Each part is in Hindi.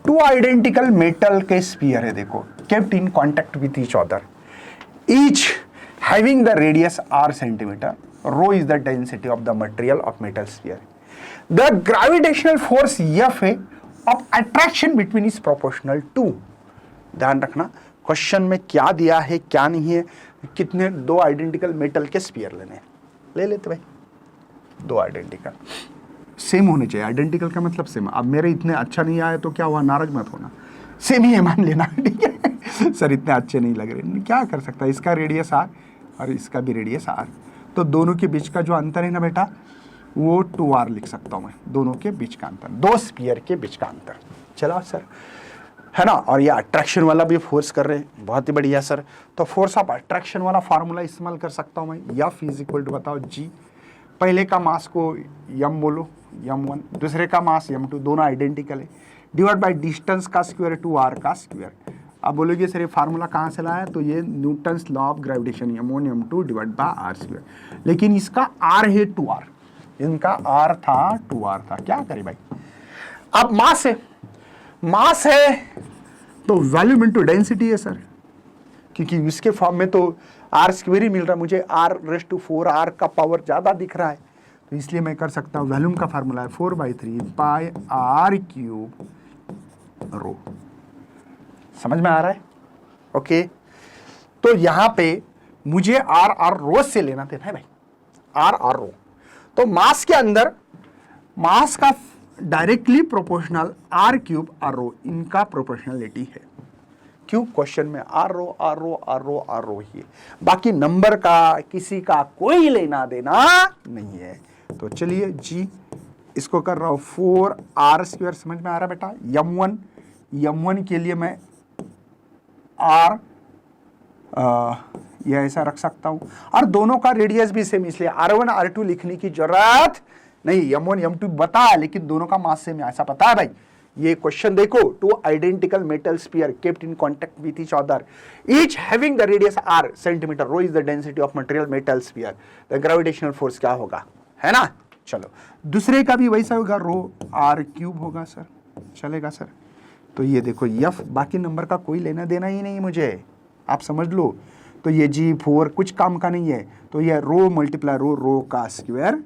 टू आइडेंटिकल मेटल के स्पीयर है, देखो, kept in contact with each other, each having the radius r centimetre, rho is the density of the material of metal sphere. The gravitational force F है of attraction between is proportional to. ध्यान रखना क्वेश्चन में क्या दिया है क्या नहीं है, कितने दो आइडेंटिकल मेटल के स्पीयर लेने हैं, ले लेते भाई, दो आइडेंटिकल सेम होने चाहिए। आइडेंटिकल का मतलब सेम। अब मेरे इतने अच्छा नहीं आए तो क्या हुआ, नाराज मत होना, सेम ही है मान लेना, ठीक है। सर इतने अच्छे नहीं लग रहे, क्या कर सकता है, इसका रेडियस r और इसका भी रेडियस r, तो दोनों के बीच का जो अंतर है ना बेटा, वो 2r लिख सकता हूं मैं, दोनों के बीच का अंतर, दो स्पीयर के बीच का अंतर। चलो सर, है ना। और ये अट्रैक्शन वाला भी फोर्स कर रहे हैं, बहुत ही बढ़िया सर। तो फोर्स ऑफ अट्रैक्शन वाला फार्मूला इस्तेमाल कर सकता हूं मैं, F इज इक्वल टू बताओ G, पहले का मास को m बोलो, m1, दूसरे का मास m2, दोनों आइडेंटिकल है, डिवाइड बाय डिस्टेंस का स्क्वायर 2r का स्क्वायर। अब बोलोगे सर ये फार्मूला कहाँ से लाया, तो ये Newton's law of gravitation, m1 m2 divide by r square, लेकिन इसका r है 2r, इनका r था 2r था, क्या करें भाई। अब मास है, मास है तो वॉल्यूम इनटू डेंसिटी है सर, क्योंकि इसके फॉर्म में तो r स्क्वायर ही मिल रहा है मुझे, r⁴r का पावर ज्यादा दिख रहा है, तो इसलिए मैं कर सकता हूँ, वॉल्यूम का फार्मूला है 4/3 पाई r³ रो। समझ में आ रहा है, ओके। तो यहां पे मुझे r रो से लेना देना है भाई, r रो। तो मास के अंदर, मास का डायरेक्टली प्रोपोर्शनल r³ रो, इनका प्रोपोर्शनलिटी है। क्यों, क्वेश्चन में r रो ही है, बाकी नंबर का किसी का कोई लेना देना नहीं है। तो चलिए जी, इसको कर रहा हूं 4r², समझ में आ रहा है बेटा। m1 के लिए मैं r यह ऐसा रख सकता हूं, और दोनों का रेडियस भी सेम, इसलिए r1 r2 लिखने की जरूरत नहीं, m1 m2 बता, लेकिन दोनों का मास सेम है, ऐसा पता है भाई। ये क्वेश्चन देखो, two identical metal sphere kept in contact with each other, each having the radius r centimetre, rho is the density of material metal sphere, the gravitational force क्या होगा, है ना। चलो दूसरे का भी वैसा होगा, रो r³ होगा सर, चलेगा सर। तो ये देखो F, बाकी नंबर का कोई लेना देना ही नहीं मुझे, आप समझ लो। तो ये G4 कुछ काम का नहीं है, तो ये रो मल्टीप्लाई रो का स्क्वायर,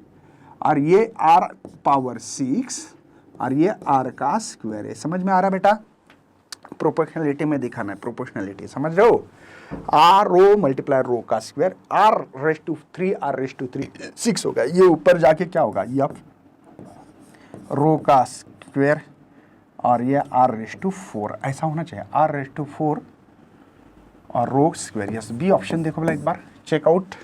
और ये r⁶ और ये r का स्क्वायर है। समझ में आ रहा बेटा, प्रोपोर्शनलिटी में दिखाना है, प्रोपोर्शनलिटी समझ रहे हो, r रो मल्टीप्लाई रो का स्क्वायर, r⁵ r⁵ 6 होगा, ये ऊपर जाके क्या होगा, F रो का स्क्वायर और ये r⁴, ऐसा होना चाहिए, r⁴ और रो स्क्वायर। यस, बी ऑप्शन देखो भला एक बार, चेकआउट।